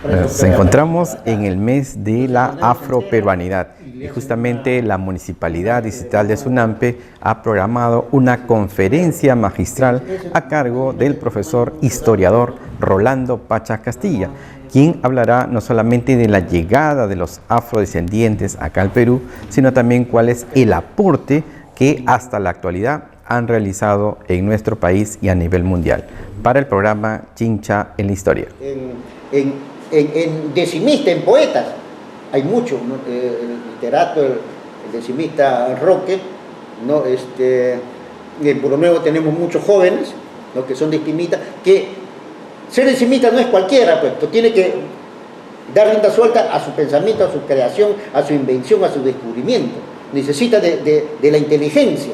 Nos encontramos en el mes de la afroperuanidad y justamente la Municipalidad Distrital de Sunampe ha programado una conferencia magistral a cargo del profesor historiador Rolando Pacha Castilla, quien hablará no solamente de la llegada de los afrodescendientes acá al Perú, sino también cuál es el aporte que hasta la actualidad han realizado en nuestro país y a nivel mundial. Para el programa Chincha en la Historia. En decimista, en poetas, hay mucho, ¿no? El literato, el decimista Roque, ¿no? En Pueblo Nuevo tenemos muchos jóvenes, ¿no? Que son decimistas, que ser decimista no es cualquiera, pues tiene que dar rienda suelta a su pensamiento, a su creación, a su invención, a su descubrimiento. Necesita de la inteligencia,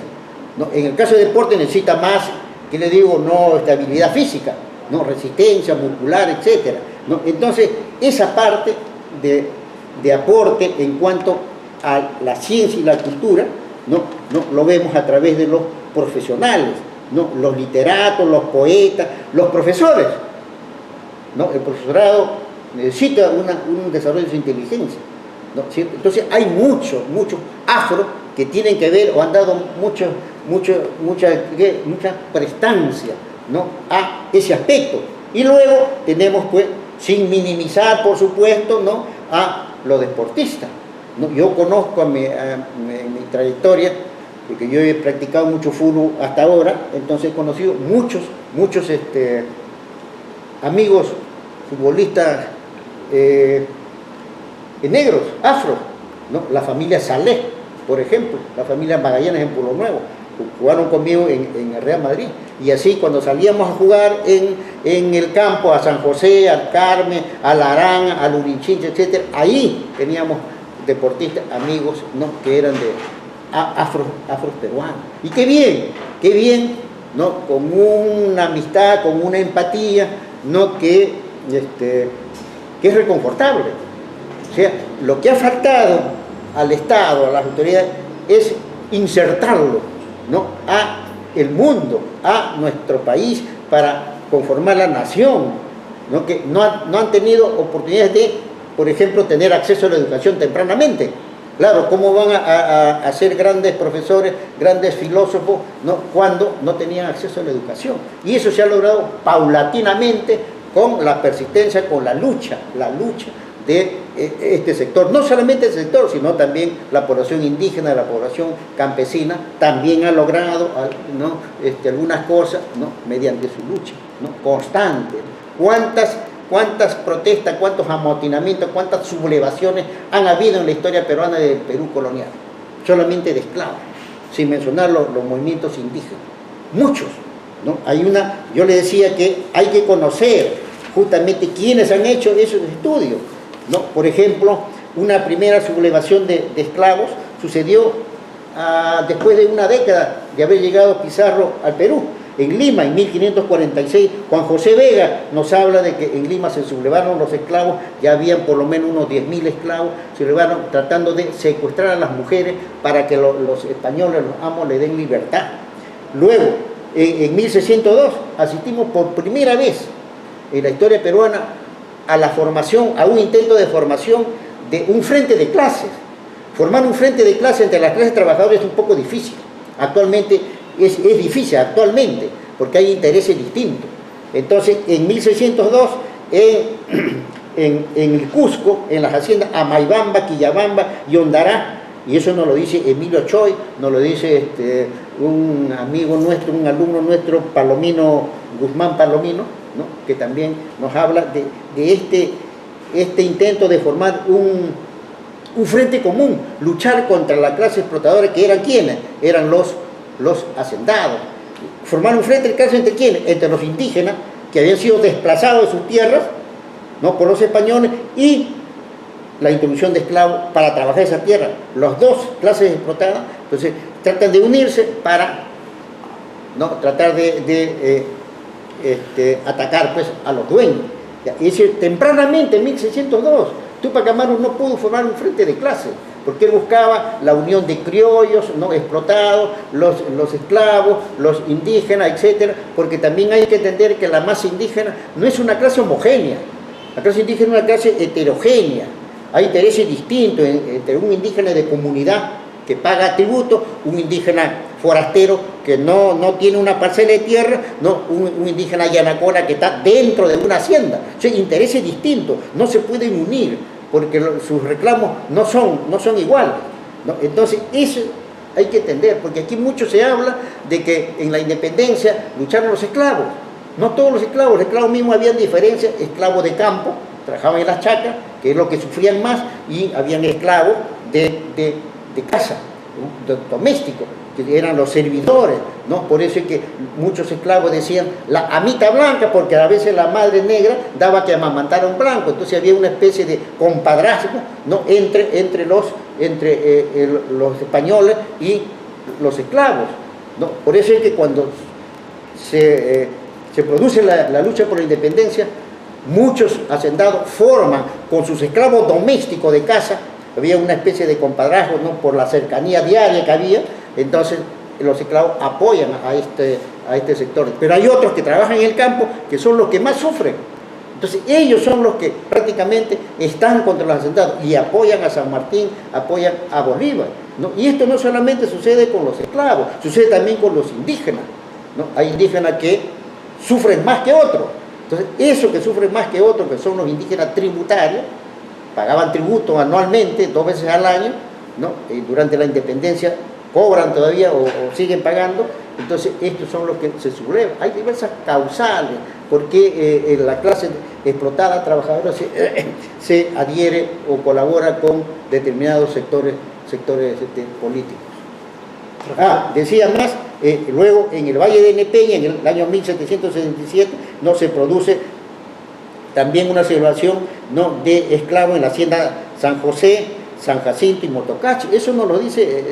¿no? En el caso de deporte necesita más, ¿qué le digo? No estabilidad física, ¿no? Resistencia muscular, etcétera, ¿no? Entonces, esa parte de aporte en cuanto a la ciencia y la cultura, ¿no? Lo vemos a través de los profesionales, ¿no? Los literatos, los poetas, los profesores, ¿no? El profesorado necesita un desarrollo de su inteligencia, ¿no? Entonces, hay muchos afro que tienen que ver o han dado mucha prestancia, ¿no? A ese aspecto. Y luego tenemos, pues, sin minimizar, por supuesto, ¿no? A los deportistas, ¿no? Yo conozco en mi trayectoria, porque yo he practicado mucho fútbol hasta ahora, entonces he conocido muchos amigos futbolistas negros, afro, ¿no? La familia Saleh, por ejemplo, la familia Magallanes en Pueblo Nuevo, jugaron conmigo en el Real Madrid, y así cuando salíamos a jugar en el campo a San José, al Carmen, al Arán, al Urinchincha, etc., ahí teníamos deportistas, amigos, ¿no? Que eran de afros peruanos. Y qué bien, ¿no? Con una amistad, con una empatía, ¿no? Que es reconfortable. O sea, lo que ha faltado al Estado, a las autoridades, es insertarlo, ¿no? A el mundo, a nuestro país, para conformar la nación, ¿no? Que no han tenido oportunidades de, por ejemplo, tener acceso a la educación tempranamente. Claro, ¿cómo van a ser grandes profesores, grandes filósofos, ¿no? Cuando no tenían acceso a la educación? Y eso se ha logrado paulatinamente con la persistencia, con la lucha de este sector, no solamente el sector, sino también la población indígena, la población campesina, también ha logrado, ¿no? Algunas cosas, ¿no? Mediante su lucha, ¿no? Constante. ¿Cuántas protestas, cuántos amotinamientos, cuántas sublevaciones han habido en la historia peruana del Perú colonial? Solamente de esclavos, sin mencionar los movimientos indígenas. Muchos, ¿no? Yo le decía que hay que conocer justamente quiénes han hecho esos estudios, ¿no? Por ejemplo, una primera sublevación de esclavos sucedió después de una década de haber llegado Pizarro al Perú. En Lima, en 1546, Juan José Vega nos habla de que en Lima se sublevaron los esclavos, ya habían por lo menos unos 10.000 esclavos, se sublevaron tratando de secuestrar a las mujeres para que los españoles, los amos, le den libertad. Luego, en 1602, asistimos por primera vez en la historia peruana a la formación, a un intento de formación de un frente de clases. Formar un frente de clases entre las clases trabajadoras es un poco difícil. Actualmente es difícil, porque hay intereses distintos. Entonces, en 1602, en el Cusco, en las haciendas Amaibamba, Quillabamba y Hondará, y eso nos lo dice Emilio Choy, nos lo dice un amigo nuestro, un alumno nuestro, Guzmán Palomino, ¿no? Que también nos habla de este intento de formar un frente común, luchar contra la clase explotadora, que eran ¿quiénes? Eran los hacendados. Formar un frente de clase entre ¿quiénes? Entre los indígenas, que habían sido desplazados de sus tierras, ¿no? Por los españoles, y la introducción de esclavos para trabajar esa tierra. Las dos clases explotadas, entonces tratan de unirse para, ¿no? Tratar de atacar, pues, a los dueños. Y tempranamente, en 1602, Túpac Amaru no pudo formar un frente de clase, porque él buscaba la unión de criollos, ¿no? Explotados, los esclavos, los indígenas, etc. Porque también hay que entender que la masa indígena no es una clase homogénea, La clase indígena es una clase heterogénea, hay intereses distintos entre un indígena de comunidad que paga tributo, un indígena forastero que no tiene una parcela de tierra, un indígena yanacona que está dentro de una hacienda. O sea, intereses distintos, no se pueden unir porque sus reclamos no son iguales, ¿no? Entonces, eso hay que entender, porque aquí mucho se habla de que en la independencia lucharon los esclavos. No todos los esclavos mismos habían diferencias, esclavos de campo, trabajaban en las chacras, que es lo que sufrían más, y habían esclavos de casa, ¿no? Domésticos, que eran los servidores, ¿no? Por eso es que muchos esclavos decían la amita blanca, porque a veces la madre negra daba que amamantar a un blanco, entonces había una especie de compadrazgo, ¿no? entre los españoles y los esclavos, ¿no? Por eso es que cuando se produce la lucha por la independencia, muchos hacendados forman con sus esclavos domésticos de casa, había una especie de compadrazgo, ¿no? Por la cercanía diaria que había, entonces los esclavos apoyan a este sector. Pero hay otros que trabajan en el campo que son los que más sufren. Entonces ellos son los que prácticamente están contra los hacendados y apoyan a San Martín, apoyan a Bolívar, ¿no? Y esto no solamente sucede con los esclavos, sucede también con los indígenas, ¿no? Hay indígenas que sufren más que otros. Entonces esos que sufren más que otros, que son los indígenas tributarios, pagaban tributo anualmente, 2 veces al año, ¿no? Durante la independencia cobran todavía o siguen pagando. Entonces estos son los que se sublevan. Hay diversas causales por qué la clase explotada, trabajadora, se adhiere o colabora con determinados sectores políticos. Decía más, luego en el Valle de Nepeña, en el año 1777, no se produce también una celebración, ¿no? De esclavos en la hacienda San José, San Jacinto y Motocachi. Eso nos lo dice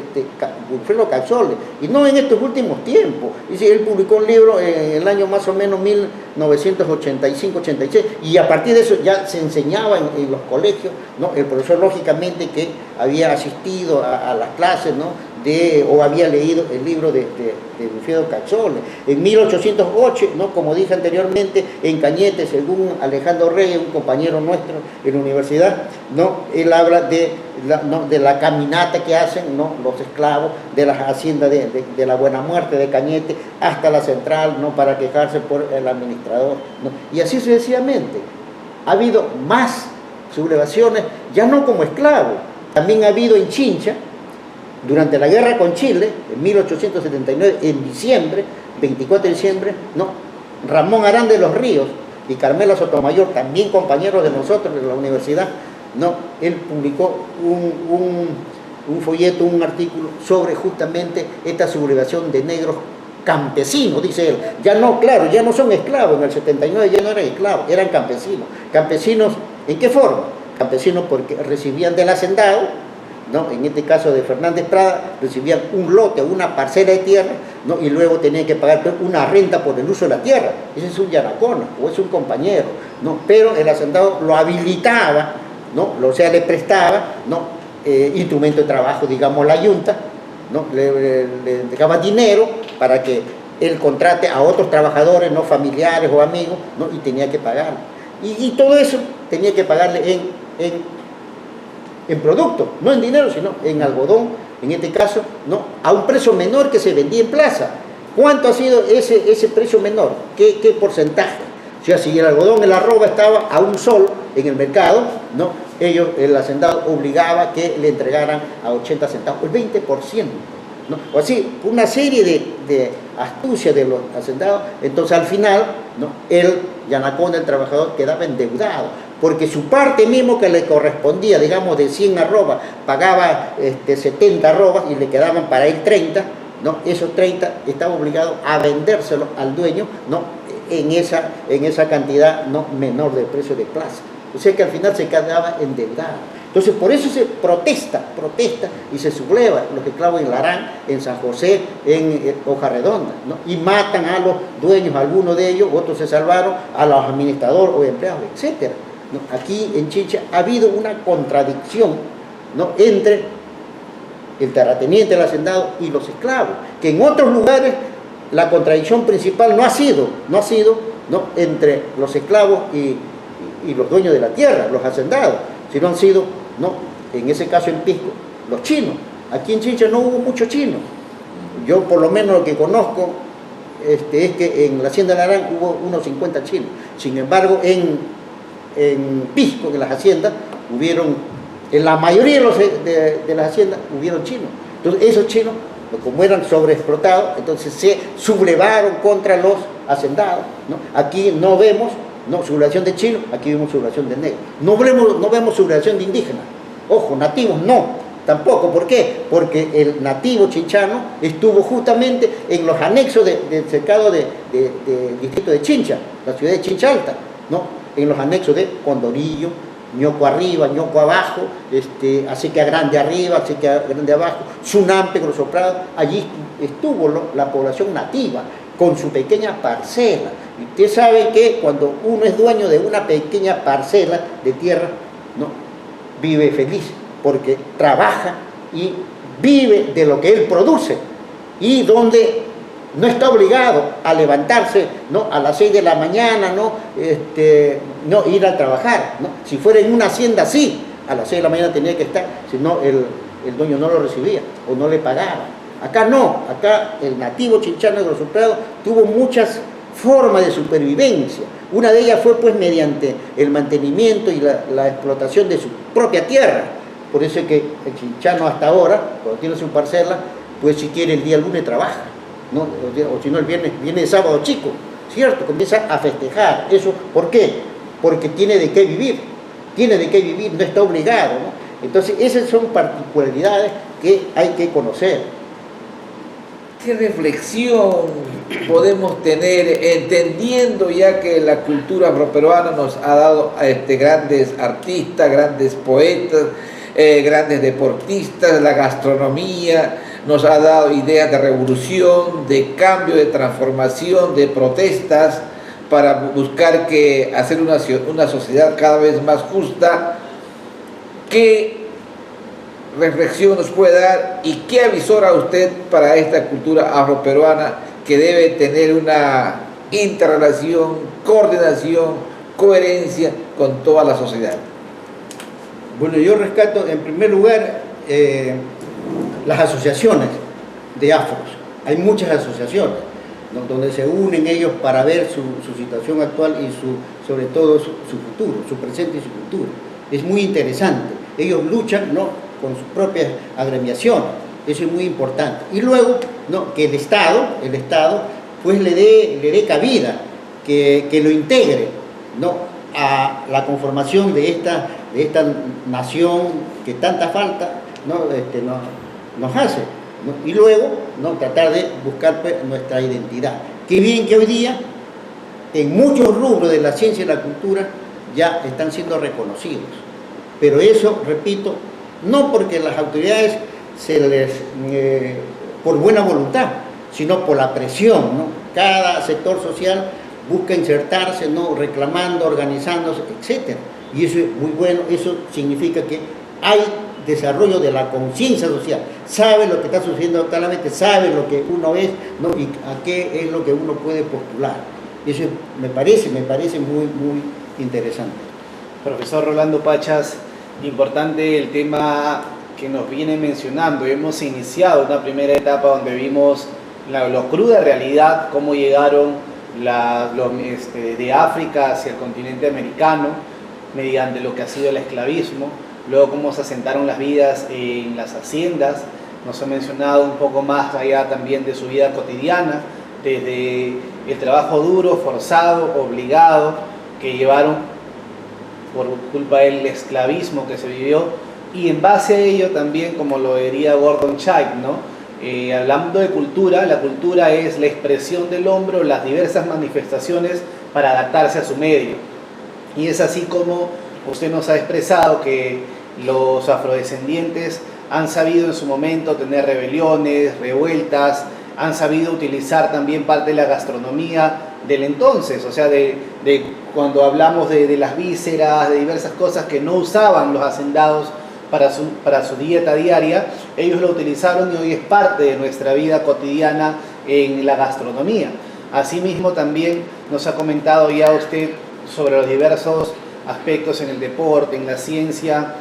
Wilfredo Caxole, y no en estos últimos tiempos. Dice, él publicó un libro en el año más o menos 1985-86, y a partir de eso ya se enseñaba en los colegios, ¿no? El profesor, lógicamente, que había asistido a las clases, ¿no? O había leído el libro de Wilfredo Caxole. En 1808, ¿no? Como dije anteriormente, en Cañete, según Alejandro Reyes, un compañero nuestro en la universidad, ¿no? Él habla de la caminata que hacen, ¿no? Los esclavos de las haciendas de la Buena Muerte de Cañete hasta la central, ¿no? Para quejarse por el administrador, ¿no? Y así sucesivamente. Ha habido más sublevaciones, ya no como esclavos, también ha habido en Chincha. Durante la guerra con Chile, en 1879, en diciembre, 24 de diciembre, ¿no? Ramón Arán de los Ríos y Carmela Sotomayor, también compañeros de nosotros de la universidad, ¿no? Él publicó un folleto, un artículo sobre justamente esta sublevación de negros campesinos, dice él. Ya no, claro, ya no son esclavos, en el 79 ya no eran esclavos, eran campesinos. ¿Campesinos en qué forma? Campesinos porque recibían del hacendado, ¿no? En este caso de Fernández Prada, recibían un lote, una parcela de tierra, ¿no? Y luego tenían que pagar una renta por el uso de la tierra. Ese es un yanacona o es un compañero, ¿no? Pero el hacendado lo habilitaba, ¿no? O sea, le prestaba, ¿no? Instrumento de trabajo, digamos, la yunta, ¿no? Le dejaba dinero para que él contrate a otros trabajadores, no familiares o amigos, ¿no? Y tenía que pagarle. Y todo eso tenía que pagarle en producto, no en dinero, sino en algodón, en este caso, ¿no? A un precio menor que se vendía en plaza. ¿Cuánto ha sido ese precio menor? ¿Qué porcentaje? O sea, si el algodón, el arroba estaba a un sol en el mercado, ¿no? El hacendado obligaba que le entregaran a 80 centavos, el 20%, ¿no? O así, una serie de astucias de los hacendados. Entonces al final, ¿no? El yanacón, el trabajador, quedaba endeudado, porque su parte mismo que le correspondía, digamos, de 100 arrobas, pagaba 70 arrobas y le quedaban para él 30, ¿no? Esos 30 estaba obligado a vendérselo al dueño, ¿no? En esa cantidad, ¿no? Menor del precio de plaza. O sea que al final se quedaba endeudado. Entonces por eso se protesta y se subleva los esclavos en Larán, en San José, en Hoja Redonda, ¿no? Y matan a los dueños, algunos de ellos, otros se salvaron, a los administradores o empleados, etc. ¿No? Aquí en Chincha ha habido una contradicción, ¿no? Entre el terrateniente, el hacendado y los esclavos, que en otros lugares la contradicción principal no ha sido, ¿no? Entre los esclavos y y los dueños de la tierra, los hacendados, sino han sido, no, en ese caso en Pisco, los chinos. Aquí en Chincha no hubo muchos chinos. Yo por lo menos lo que conozco es que en la hacienda Larán hubo unos 50 chinos. Sin embargo, en Pisco, en las haciendas, hubieron, en la mayoría de las haciendas, hubieron chinos. Entonces esos chinos, como eran sobreexplotados, entonces se sublevaron contra los hacendados, ¿no? Aquí no vemos sublevación de chinos, aquí vemos sublevación de negros. No vemos sublevación de indígenas. Ojo, nativos no. Tampoco, ¿por qué? Porque el nativo chinchano estuvo justamente en los anexos del cercado del distrito de Chincha, la ciudad de Chincha Alta, ¿no? En los anexos de Condorillo, Ñoco arriba, Ñoco abajo, Acequia Grande arriba, Acequia Grande abajo, Sunampe, Grosso Prado, allí estuvo la población nativa con su pequeña parcela. Y usted sabe que cuando uno es dueño de una pequeña parcela de tierra, ¿no? Vive feliz, porque trabaja y vive de lo que él produce, y donde no está obligado a levantarse, ¿no? A las 6 de la mañana, no ir a trabajar, ¿no? Si fuera en una hacienda, sí, a las 6 de la mañana tenía que estar, si no el dueño no lo recibía o no le pagaba. Acá no, acá el nativo chinchano de Grosso Prado tuvo muchas formas de supervivencia. Una de ellas fue pues mediante el mantenimiento y la explotación de su propia tierra. Por eso es que el chinchano hasta ahora, cuando tiene su parcela, pues si quiere el día lunes trabaja, ¿no? O si no el viernes, viene el sábado chico, ¿cierto? Comienza a festejar. ¿Eso por qué? Porque tiene de qué vivir, no está obligado, ¿no? Entonces esas son particularidades que hay que conocer. ¿Qué reflexión podemos tener entendiendo ya que la cultura afroperuana nos ha dado a grandes artistas, grandes poetas, grandes deportistas, la gastronomía nos ha dado ideas de revolución, de cambio, de transformación, de protestas para buscar hacer una sociedad cada vez más justa? ¿Qué reflexión nos puede dar y qué avisora usted para esta cultura afroperuana que debe tener una interrelación, coordinación, coherencia con toda la sociedad? Bueno, yo rescato en primer lugar las asociaciones de afros. Hay muchas asociaciones, ¿no? Donde se unen ellos para ver su situación actual y sobre todo su futuro, su presente y su futuro. Es muy interesante. Ellos luchan, ¿no? Con sus propias agremiaciones. Eso es muy importante. Y luego, ¿no? Que el Estado pues le dé cabida, que lo integre, ¿no? A la conformación de esta nación que tanta falta, ¿no? Nos hace, ¿no? Y luego, ¿no? Tratar de buscar pues nuestra identidad. Qué bien que hoy día en muchos rubros de la ciencia y la cultura ya están siendo reconocidos. Pero eso, repito, no porque las autoridades por buena voluntad, sino por la presión, ¿no? Cada sector social busca insertarse, ¿no? Reclamando, organizándose, etc. Y eso es muy bueno. Eso significa que hay desarrollo de la conciencia social. Sabe lo que está sucediendo actualmente, sabe lo que uno es, ¿no? Y a qué es lo que uno puede postular. Eso me parece muy, muy interesante. Profesor Rolando Pachas, importante el tema que nos viene mencionando. Hemos iniciado una primera etapa donde vimos la cruda realidad, cómo llegaron de África hacia el continente americano mediante lo que ha sido el esclavismo, luego cómo se asentaron las vidas en las haciendas. Nos ha mencionado un poco más allá también de su vida cotidiana, desde el trabajo duro, forzado, obligado, que llevaron por culpa del esclavismo que se vivió, y en base a ello también, como lo diría Gordon Childe, ¿no? Hablando de cultura, la cultura es la expresión del hombre o las diversas manifestaciones para adaptarse a su medio. Y es así como usted nos ha expresado que los afrodescendientes han sabido en su momento tener rebeliones, revueltas, han sabido utilizar también parte de la gastronomía del entonces, o sea, de cuando hablamos de las vísceras, de diversas cosas que no usaban los hacendados para su dieta diaria, ellos lo utilizaron y hoy es parte de nuestra vida cotidiana en la gastronomía. Asimismo también nos ha comentado ya usted sobre los diversos aspectos en el deporte, en la ciencia.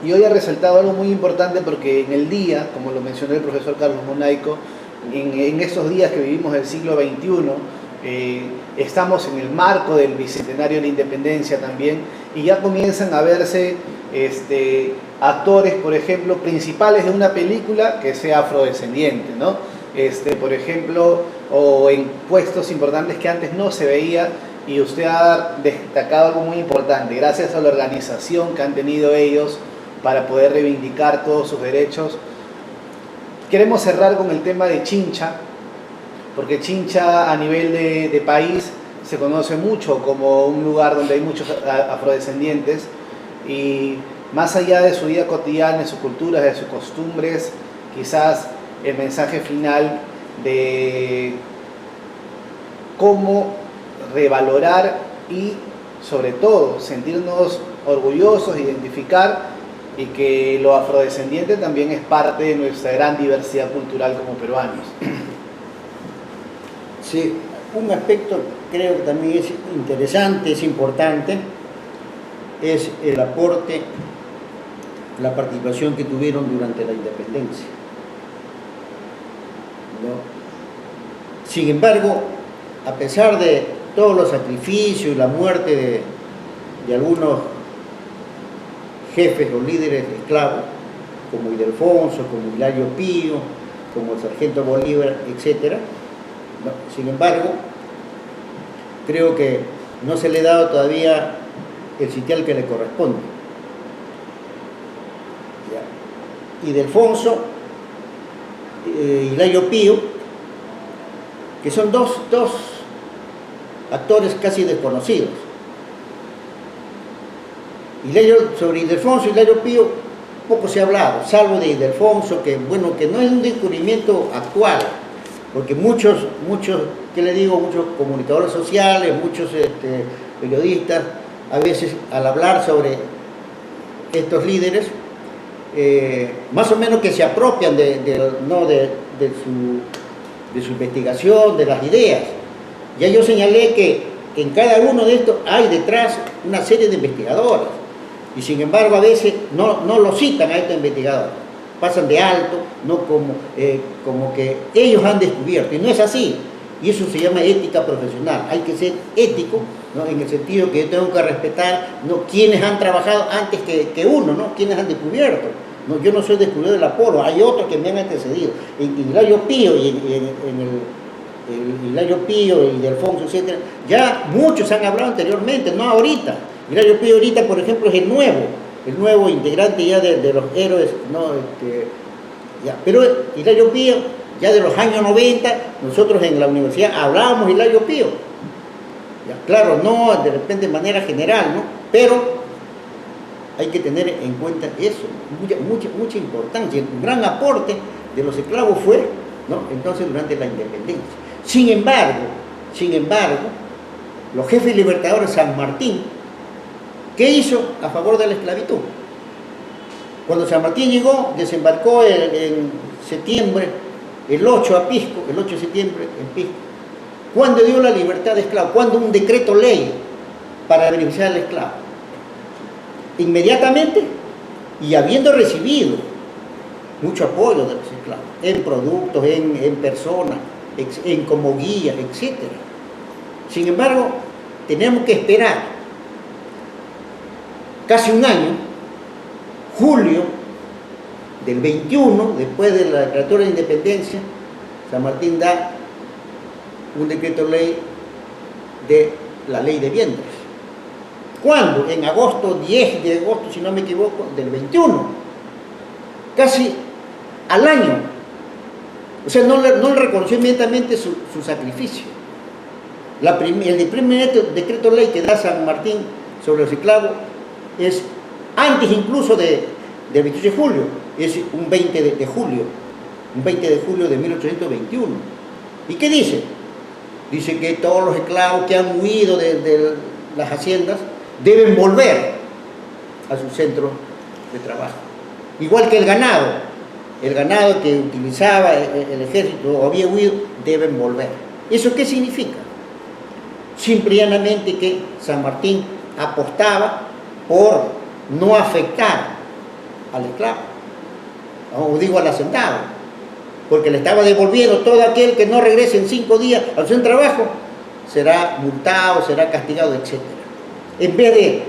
Y hoy ha resaltado algo muy importante porque en el día, como lo mencionó el profesor Carlos Monaico, en estos días que vivimos del siglo XXI, estamos en el marco del Bicentenario de la Independencia también, y ya comienzan a verse actores, por ejemplo, principales de una película que sea afrodescendiente, ¿no? Por ejemplo, o en puestos importantes que antes no se veía, y usted ha destacado algo muy importante, gracias a la organización que han tenido ellos para poder reivindicar todos sus derechos. Queremos cerrar con el tema de Chincha, porque Chincha a nivel de país se conoce mucho como un lugar donde hay muchos afrodescendientes, y más allá de su vida cotidiana, de sus culturas, de sus costumbres, quizás el mensaje final de cómo revalorar y sobre todo sentirnos orgullosos, identificar y que lo afrodescendiente también es parte de nuestra gran diversidad cultural como peruanos. Sí, un aspecto creo que también es interesante, es importante, es el aporte, la participación que tuvieron durante la independencia, ¿no? Sin embargo, a pesar de todos los sacrificios y la muerte de algunos jefes o líderes esclavos, como Ildefonso, como Hilario Pío, como el sargento Bolívar, etc., ¿no? Sin embargo, creo que no se le ha dado todavía el sitial que le corresponde. Ildefonso, Hilario Pío, que son dos actores casi desconocidos. Sobre Ildefonso y Hilario Pío poco se ha hablado, salvo de Ildefonso, que bueno, que no es un descubrimiento actual, porque muchos, ¿qué le digo? Muchos comunicadores sociales, muchos periodistas, a veces al hablar sobre estos líderes, más o menos que se apropian de su investigación, de las ideas. Ya yo señalé que en cada uno de estos hay detrás una serie de investigadores, y sin embargo a veces no lo citan a estos investigadores, pasan de alto, no como que ellos han descubierto, y no es así, y eso se llama ética profesional. Hay que ser ético, ¿no? En el sentido que yo tengo que respetar, ¿no?, quienes han trabajado antes que uno, ¿no?, quienes han descubierto. No, yo no soy descubridor del Apolo, hay otros que me han antecedido. En Hilario Pío y el Hilario Pío y Ildefonso, etc., ya muchos han hablado anteriormente, no ahorita. Hilario Pío ahorita, por ejemplo, es el nuevo integrante ya de los héroes, ¿no? Pero Hilario Pío, ya de los años 90, nosotros en la universidad hablábamos de Hilario Pío. Ya, claro, no de repente de manera general, ¿no? Pero hay que tener en cuenta eso, mucha importancia. Un gran aporte de los esclavos fue, ¿no?, entonces durante la independencia. Sin embargo, los jefes libertadores San Martín, ¿qué hizo a favor de la esclavitud? Cuando San Martín llegó, desembarcó en septiembre, el 8 a Pisco, el 8 de septiembre en Pisco. ¿Cuándo dio la libertad de esclavos? ¿Cuándo un decreto ley para beneficiar al esclavo? Inmediatamente, y habiendo recibido mucho apoyo de los esclavos, en productos, en personas, como guías, etc. Sin embargo, tenemos que esperar casi un año, julio del 21, después de la declaratoria de independencia, San Martín da un decreto ley de la ley de vientres. ¿Cuándo? En agosto, 10 de agosto, si no me equivoco, del 21. Casi al año. O sea, no le reconoció inmediatamente su sacrificio. El primer decreto ley que da San Martín sobre los esclavos es antes incluso del 28 de julio, es un 20 de julio, un 20 de julio de 1821. ¿Y qué dice? Dice que todos los esclavos que han huido de las haciendas deben volver a su centro de trabajo. Igual que el ganado que utilizaba el ejército o había huido, deben volver. ¿Eso qué significa? Simple y llanamente que San Martín apostaba por no afectar al esclavo, o digo al hacendado, porque le estaba devolviendo todo aquel que no regrese en 5 días a su trabajo, será multado, será castigado, etc. En vez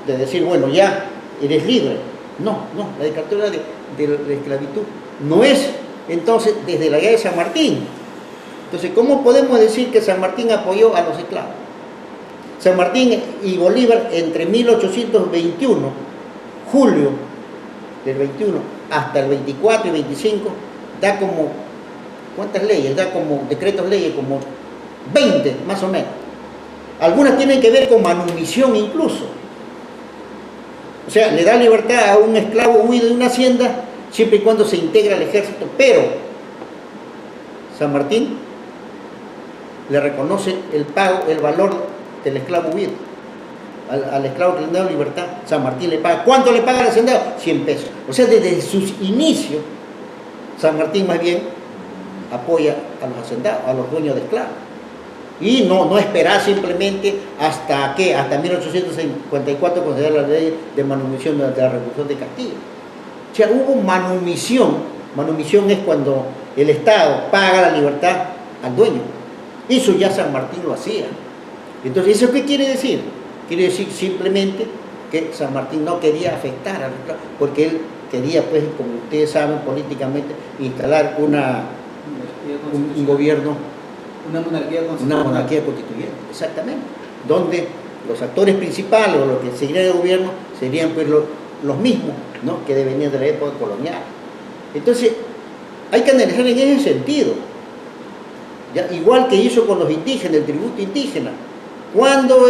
de decir, bueno, ya eres libre. No, la dictadura de la esclavitud no es entonces desde la guerra de San Martín. Entonces, ¿cómo podemos decir que San Martín apoyó a los esclavos? San Martín y Bolívar entre 1821, julio del 21 hasta el 24 y 25, da como, ¿cuántas leyes? Da como decretos leyes, como 20 más o menos. Algunas tienen que ver con manumisión incluso. O sea, le da libertad a un esclavo huido de una hacienda siempre y cuando se integra al ejército, pero San Martín le reconoce el pago, el valor del esclavo huido. Al esclavo que le da libertad, San Martín le paga. ¿Cuánto le paga al hacendado? 100 pesos. O sea, desde sus inicios, San Martín más bien apoya a los hacendados, a los dueños de esclavos. Y no esperar simplemente hasta 1854 cuando se da la ley de manumisión de la Revolución de Castilla. O sea, hubo manumisión. Manumisión es cuando el Estado paga la libertad al dueño. Eso ya San Martín lo hacía. Entonces, ¿eso qué quiere decir? Quiere decir simplemente que San Martín no quería afectar al esclavo, porque él quería, pues, como ustedes saben, políticamente instalar un gobierno, una monarquía constituyente, exactamente, donde los actores principales o los que seguirían el gobierno serían pues los mismos, ¿no?, que venían de la época colonial. Entonces, hay que analizar en ese sentido, ¿ya? Igual que hizo con los indígenas, el tributo indígena. ¿Cuándo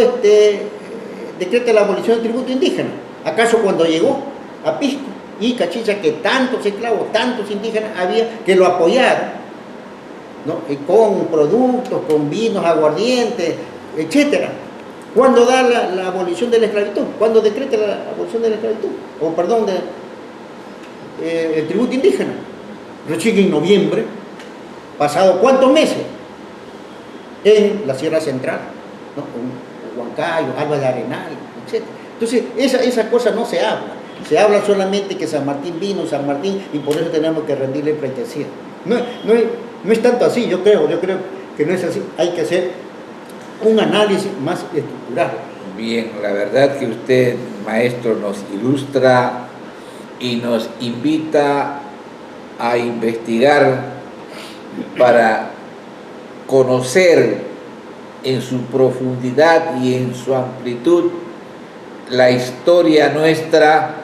decreta la abolición del tributo indígena? ¿Acaso cuando llegó a Pisco y Cachicha, que tantos esclavos, tantos indígenas había que lo apoyaron, ¿no?, con productos, con vinos, aguardientes, etcétera? ¿Cuándo da la abolición de la esclavitud? ¿Cuándo decreta la abolición de la esclavitud? O perdón, el tributo indígena. Recién en noviembre, pasado ¿cuántos meses? En la Sierra Central, ¿no?, Huancayo, Alba de Arenal, etc. Entonces, esa cosa no se habla. Se habla solamente que San Martín vino, San Martín, y por eso tenemos que rendirle pleitesía. No es tanto así, yo creo que no es así. Hay que hacer un análisis más estructural. Bien, la verdad que usted, maestro, nos ilustra y nos invita a investigar para conocer en su profundidad y en su amplitud la historia nuestra,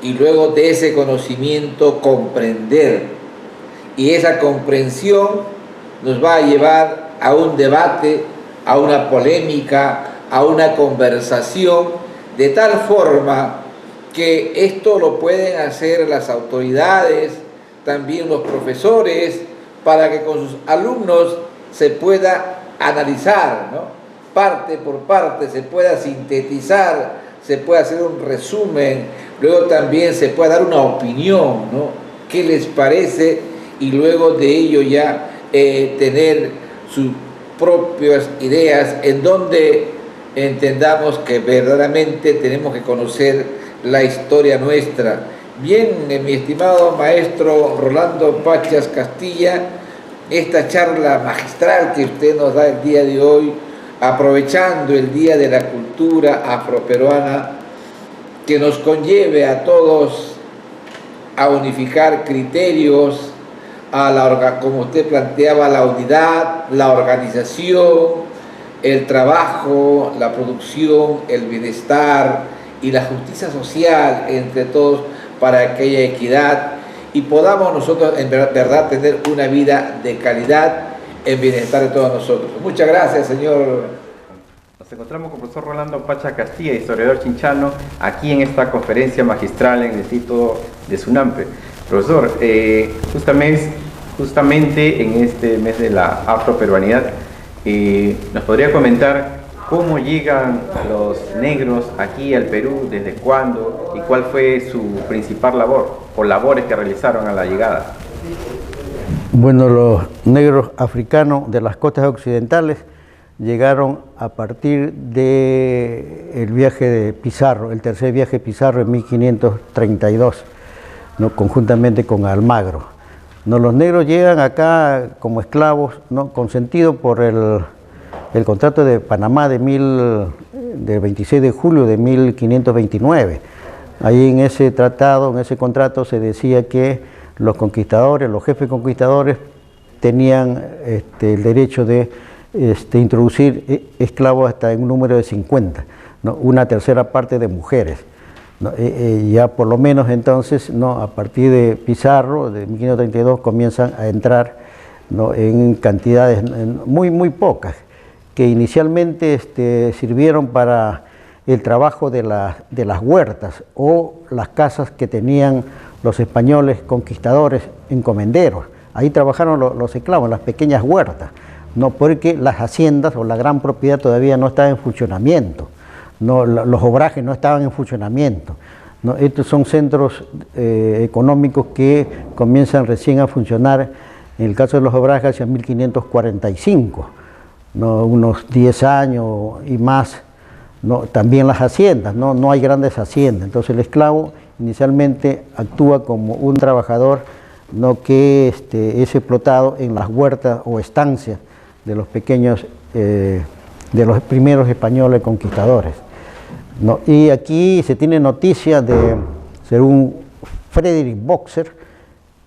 y luego de ese conocimiento comprender, y esa comprensión nos va a llevar a un debate, a una polémica, a una conversación, de tal forma que esto lo pueden hacer las autoridades, también los profesores, para que con sus alumnos se pueda analizar, ¿no?, parte por parte, se pueda sintetizar, se pueda hacer un resumen, luego también se pueda dar una opinión, ¿no?, qué les parece, y luego de ello ya tener sus propias ideas en donde entendamos que verdaderamente tenemos que conocer la historia nuestra. Bien, mi estimado maestro Rolando Pachas Castilla, esta charla magistral que usted nos da el día de hoy, aprovechando el Día de la Cultura Afroperuana, que nos conlleve a todos a unificar criterios, como usted planteaba, la unidad, la organización, el trabajo, la producción, el bienestar y la justicia social entre todos, para que haya equidad y podamos nosotros en verdad tener una vida de calidad en bienestar de todos nosotros. Muchas gracias, señor. Nos encontramos con el profesor Rolando Pacha Castilla, historiador chinchano, aquí en esta conferencia magistral en el Instituto de SUNAMPE. Profesor, justamente en este mes de la afroperuanidad, ¿nos podría comentar cómo llegan los negros aquí al Perú, desde cuándo y cuál fue su principal labor o labores que realizaron a la llegada? Bueno, los negros africanos de las costas occidentales llegaron a partir del viaje de Pizarro, el tercer viaje de Pizarro en 1532, ¿no? Conjuntamente con Almagro. ¿No? Los negros llegan acá como esclavos, ¿no? Consentido por el contrato de Panamá del 26 de julio de 1529. Ahí en ese tratado, en ese contrato se decía que los conquistadores, los jefes conquistadores tenían el derecho de introducir esclavos hasta en un número de 50, ¿no? Una tercera parte de mujeres. ¿No? Ya por lo menos entonces, ¿no? A partir de Pizarro, de 1532, comienzan a entrar, ¿no? En cantidades muy pocas, que inicialmente sirvieron para el trabajo de las huertas o las casas que tenían los españoles conquistadores encomenderos. Ahí trabajaron los esclavos, en las pequeñas huertas, no, porque las haciendas o la gran propiedad todavía no estaba en funcionamiento, no, los obrajes no estaban en funcionamiento. ¿No? Estos son centros económicos que comienzan recién a funcionar, en el caso de los obrajes, hacia 1545, ¿no? Unos 10 años y más. ¿No? También las haciendas, no hay grandes haciendas, entonces el esclavo inicialmente actúa como un trabajador, ¿no? Que es explotado en las huertas o estancias de los pequeños, de los primeros españoles conquistadores. ¿No? Y aquí se tiene noticia de, según Frederick Boxer,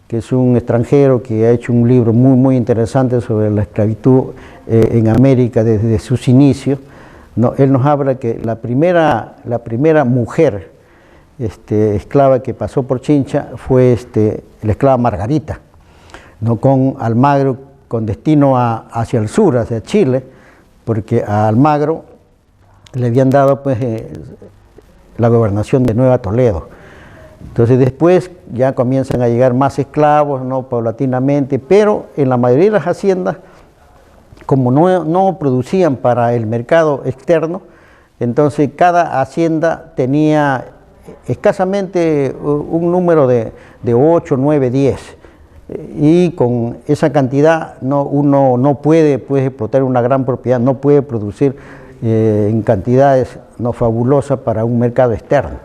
que es un extranjero que ha hecho un libro muy interesante sobre la esclavitud en América desde sus inicios. No, él nos habla que la primera mujer esclava que pasó por Chincha fue la esclava Margarita, ¿no? Con Almagro, con destino hacia el sur, hacia Chile, porque a Almagro le habían dado pues la gobernación de Nueva Toledo. Entonces después ya comienzan a llegar más esclavos, ¿no? Paulatinamente, pero en la mayoría de las haciendas, como no producían para el mercado externo, entonces cada hacienda tenía escasamente un número de 8, 9, 10. Y con esa cantidad uno no puede explotar una gran propiedad, no puede producir en cantidades fabulosas para un mercado externo.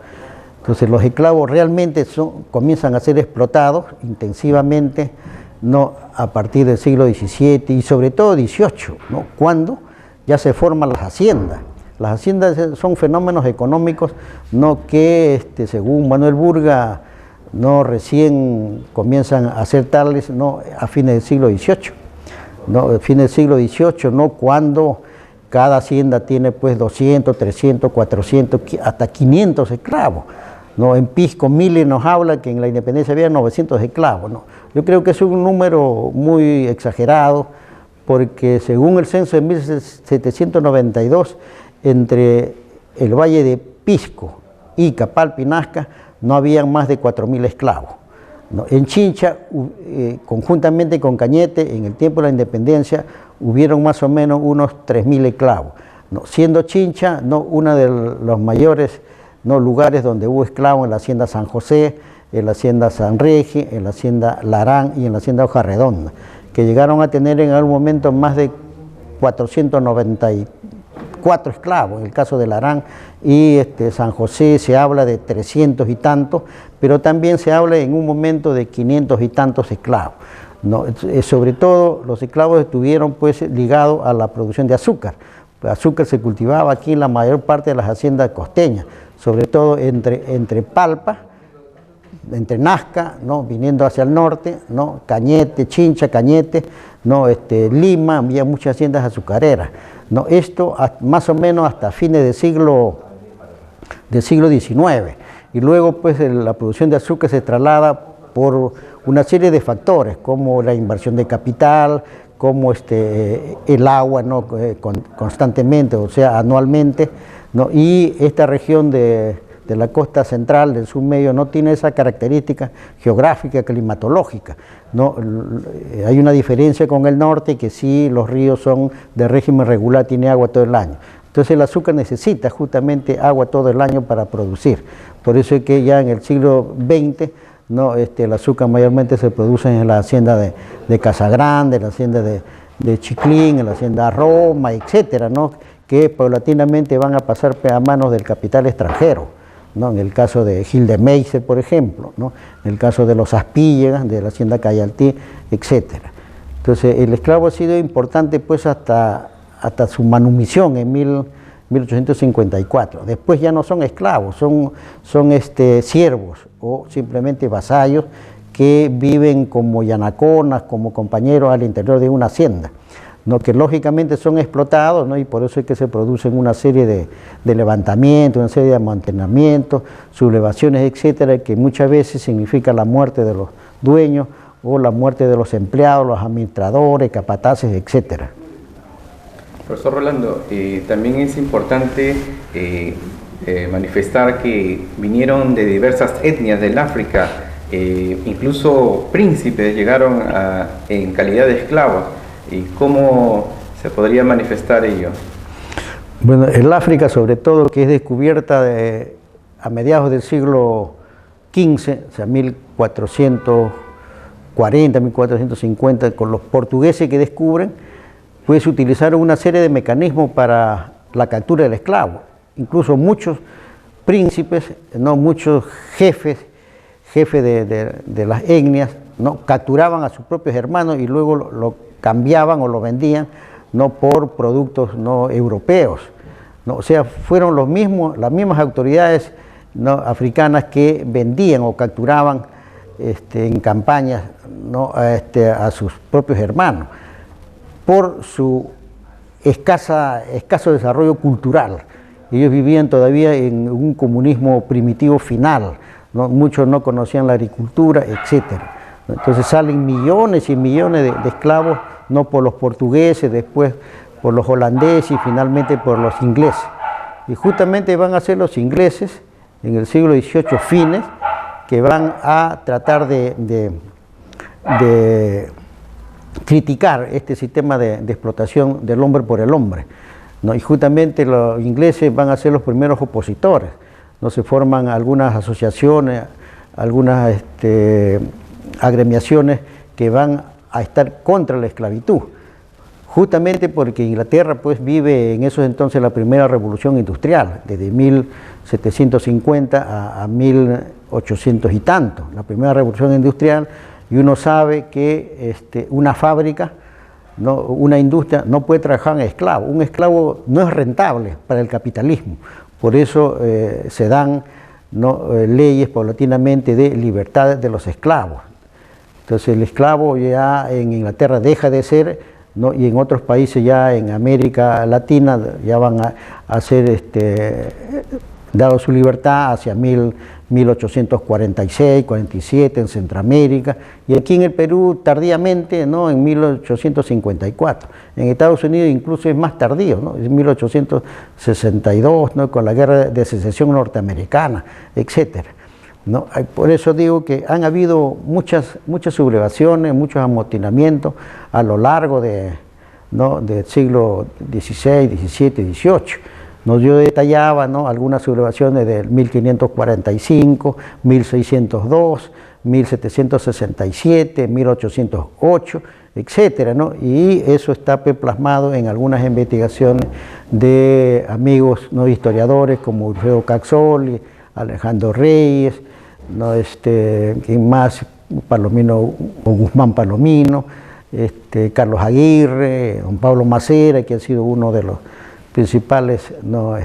Entonces los esclavos realmente comienzan a ser explotados intensivamente, ¿no? A partir del siglo XVII y sobre todo XVIII, ¿no? Cuando ya se forman las haciendas. Las haciendas son fenómenos económicos, ¿no? Que según Manuel Burga, ¿no? Recién comienzan a ser tales, ¿no? A fines del siglo XVIII, ¿no? A fines del siglo XVIII, ¿no? Cuando cada hacienda tiene pues 200, 300, 400, hasta 500 esclavos. ¿No? En Pisco Miller nos habla que en la independencia había 900 esclavos, ¿no? Yo creo que es un número muy exagerado, porque según el censo de 1792, entre el valle de Pisco y Capalpi y Nazca no habían más de 4.000 esclavos, ¿no? En Chincha, conjuntamente con Cañete, en el tiempo de la independencia, hubieron más o menos unos 3.000 esclavos, ¿no? Siendo Chincha, ¿no? Uno de los mayores, ¿no? Lugares donde hubo esclavos, en la hacienda San José, en la hacienda San Regi, en la hacienda Larán y en la hacienda Hoja Redonda, que llegaron a tener en algún momento más de 494 esclavos, en el caso de Larán, y San José se habla de 300 y tantos, pero también se habla en un momento de 500 y tantos esclavos, ¿no? Sobre todo los esclavos estuvieron pues ligados a la producción de azúcar. El azúcar se cultivaba aquí en la mayor parte de las haciendas costeñas, sobre todo entre Palpa, entre Nazca, ¿no? Viniendo hacia el norte, ¿no? Cañete, Chincha, Cañete, ¿no? Lima, había muchas haciendas azucareras, ¿no? Esto más o menos hasta fines del siglo XIX, y luego pues la producción de azúcar se traslada por una serie de factores, como la inversión de capital, como el agua, ¿no? Constantemente, o sea, anualmente, ¿no? Y esta región de la costa central, del sur medio, no tiene esa característica geográfica, climatológica, ¿no? Hay una diferencia con el norte, que sí, los ríos son de régimen regular, tiene agua todo el año. Entonces el azúcar necesita justamente agua todo el año para producir. Por eso es que ya en el siglo XX, ¿no? El azúcar mayormente se produce en la hacienda de Casagrande, en la hacienda de Chiclín, en la hacienda Roma, etcétera, ¿no? Que paulatinamente van a pasar a manos del capital extranjero, ¿no? En el caso de Gil de Meiser, por ejemplo, ¿no? En el caso de los Aspillegas, de la hacienda Cayaltí, etcétera. Entonces, el esclavo ha sido importante pues hasta su manumisión en 1854. Después ya no son esclavos, son siervos o simplemente vasallos que viven como yanaconas, como compañeros al interior de una hacienda, ¿no? Que lógicamente son explotados, ¿no? Y por eso es que se producen una serie de levantamientos, una serie de amontonamientos, sublevaciones, etcétera, que muchas veces significa la muerte de los dueños o la muerte de los empleados, los administradores, capataces, etcétera. Profesor Rolando, también es importante manifestar que vinieron de diversas etnias del África, incluso príncipes llegaron en calidad de esclavos. ¿Y cómo se podría manifestar ello? Bueno, el África, sobre todo, que es descubierta a mediados del siglo XV, o sea, 1440, 1450, con los portugueses que descubren, pues utilizaron una serie de mecanismos para la captura del esclavo. Incluso muchos príncipes, ¿no? Muchos jefes de las etnias, ¿no? Capturaban a sus propios hermanos y luego lo cambiaban o lo vendían, ¿no? Por productos no europeos, ¿no? O sea, fueron las mismas autoridades, ¿no? africanas que vendían o capturaban en campañas, ¿no? a sus propios hermanos, por su escaso desarrollo cultural. Ellos vivían todavía en un comunismo primitivo final, ¿no? Muchos no conocían la agricultura, etcétera. Entonces salen millones y millones de esclavos, no por los portugueses, después por los holandeses y finalmente por los ingleses. Y justamente van a ser los ingleses en el siglo XVIII fines que van a tratar de criticar este sistema de explotación del hombre por el hombre, ¿no? Y justamente los ingleses van a ser los primeros opositores, ¿no? Se forman algunas asociaciones, algunas agremiaciones que van a estar contra la esclavitud, justamente porque Inglaterra pues vive en esos entonces la primera revolución industrial, desde 1750 a 1800 y tanto, la primera revolución industrial. Y uno sabe que una fábrica, ¿no? Una industria no puede trabajar en esclavo. Un esclavo no es rentable para el capitalismo. Por eso se dan, ¿no? Leyes paulatinamente de libertad de los esclavos. Entonces el esclavo ya en Inglaterra deja de ser, ¿no? Y en otros países ya en América Latina ya van a ser dado su libertad hacia 1846, 47 en Centroamérica, y aquí en el Perú tardíamente, ¿no? En 1854. En Estados Unidos incluso es más tardío, ¿no? Es 1862, ¿no? Con la guerra de secesión norteamericana, etcétera, ¿no? Por eso digo que han habido muchas sublevaciones, muchos amotinamientos a lo largo ¿no? del siglo XVI, XVII, XVIII. ¿No? Yo detallaba, ¿no? algunas sublevaciones del 1545, 1602, 1767, 1808, etcétera, ¿no? Y eso está plasmado en algunas investigaciones de amigos, ¿no? historiadores como Wilfredo Caxoli, Alejandro Reyes, ¿no? ¿Quién más? Palomino o Guzmán Palomino, Carlos Aguirre, don Pablo Macera, que ha sido uno de los principales, ¿no?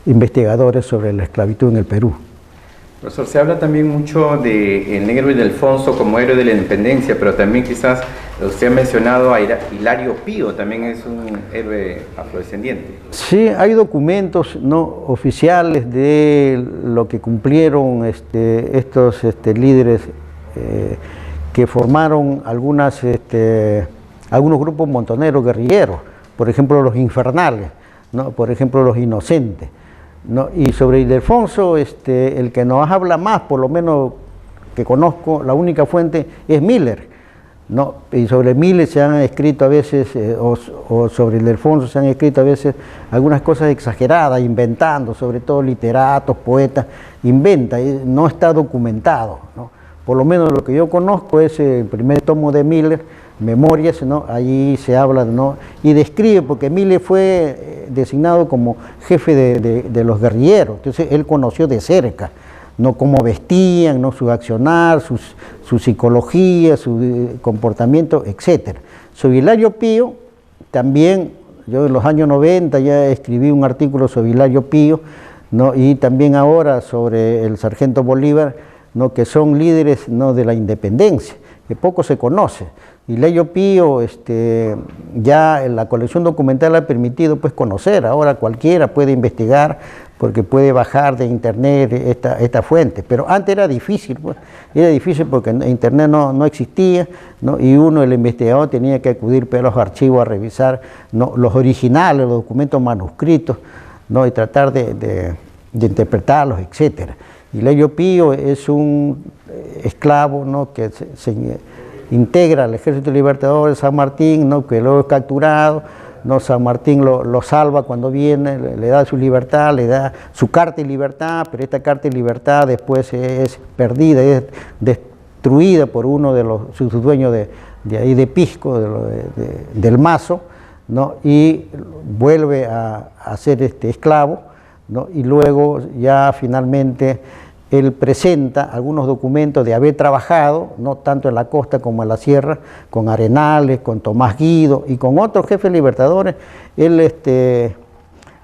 investigadores sobre la esclavitud en el Perú. Profesor, se habla también mucho del negro y de Alfonso como héroe de la independencia, pero también quizás usted ha mencionado a Hilario Pío, también es un héroe afrodescendiente. Sí, hay documentos, ¿no? oficiales de lo que cumplieron estos líderes que formaron algunos grupos montoneros guerrilleros, por ejemplo los infernales, ¿no? Por ejemplo los inocentes, ¿no? Y sobre Ildefonso, el que nos habla más, por lo menos que conozco, la única fuente es Miller, ¿no? Y sobre Miller se han escrito a veces, o sobre Ildefonso se han escrito a veces algunas cosas exageradas, inventando, sobre todo literatos, poetas, inventa, no está documentado, ¿no? Por lo menos lo que yo conozco es el primer tomo de Miller, memorias, ¿no? Allí se habla, ¿no? Y describe, porque Mille fue designado como jefe de los guerrilleros, entonces él conoció de cerca, ¿no? Cómo vestían, ¿no? Su accionar, su psicología, su comportamiento, etc. Sobre Hilario Pío, también, yo en los años 90 ya escribí un artículo sobre Hilario Pío, ¿no? Y también ahora sobre el sargento Bolívar, ¿no? Que son líderes, ¿no? De la independencia, que poco se conoce. Hilario Pío, ya en la colección documental ha permitido pues conocer, ahora cualquiera puede investigar porque puede bajar de internet esta fuente, pero antes era difícil, pues, porque internet no existía, ¿no? Y uno, el investigador, tenía que acudir pues, a los archivos a revisar, ¿no? Los originales, los documentos manuscritos, ¿no? Y tratar de interpretarlos, etc. Hilario Pío es un esclavo, ¿no? Que se integra al Ejército Libertador de San Martín, ¿no? Que luego es capturado, ¿no? San Martín lo salva cuando viene, le da su libertad, le da su carta de libertad, pero esta carta de libertad después es perdida, es destruida por uno de sus dueños de ahí de Pisco, del Mazo, ¿no? Y vuelve a ser esclavo, ¿no? Y luego ya finalmente él presenta algunos documentos de haber trabajado, no tanto en la costa como en la sierra, con Arenales, con Tomás Guido y con otros jefes libertadores. Él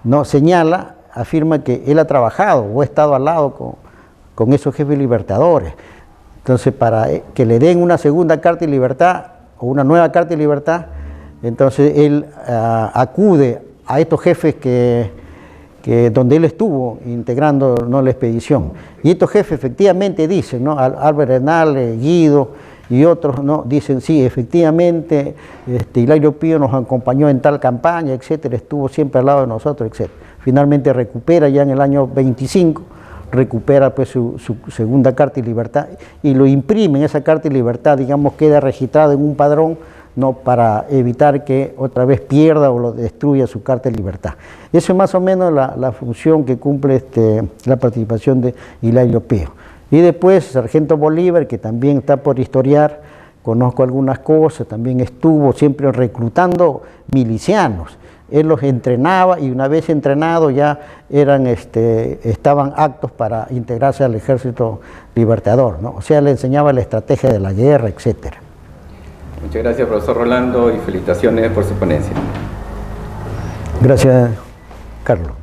no señala, afirma que él ha trabajado o ha estado al lado con esos jefes libertadores. Entonces, para que le den una segunda carta de libertad o una nueva carta de libertad, entonces él acude a estos jefes donde él estuvo integrando, ¿no? La expedición. Y estos jefes efectivamente dicen, ¿no? Álvaro Arenales, Guido y otros, ¿no? Dicen, sí, efectivamente, Hilario Pío nos acompañó en tal campaña, etcétera, estuvo siempre al lado de nosotros, etcétera. Finalmente recupera ya en el año 25, recupera pues su segunda carta de libertad y lo imprime en esa carta de libertad, digamos, queda registrado en un padrón, ¿no? Para evitar que otra vez pierda o lo destruya su carta de libertad. Eso es más o menos la función que cumple la participación de Hilario Pío. Y después Sargento Bolívar, que también está por historiar, conozco algunas cosas, también estuvo siempre reclutando milicianos. Él los entrenaba y una vez entrenados ya estaban aptos para integrarse al Ejército Libertador, ¿no? O sea, le enseñaba la estrategia de la guerra, etcétera. Muchas gracias, profesor Rolando, y felicitaciones por su ponencia. Gracias, Carlos.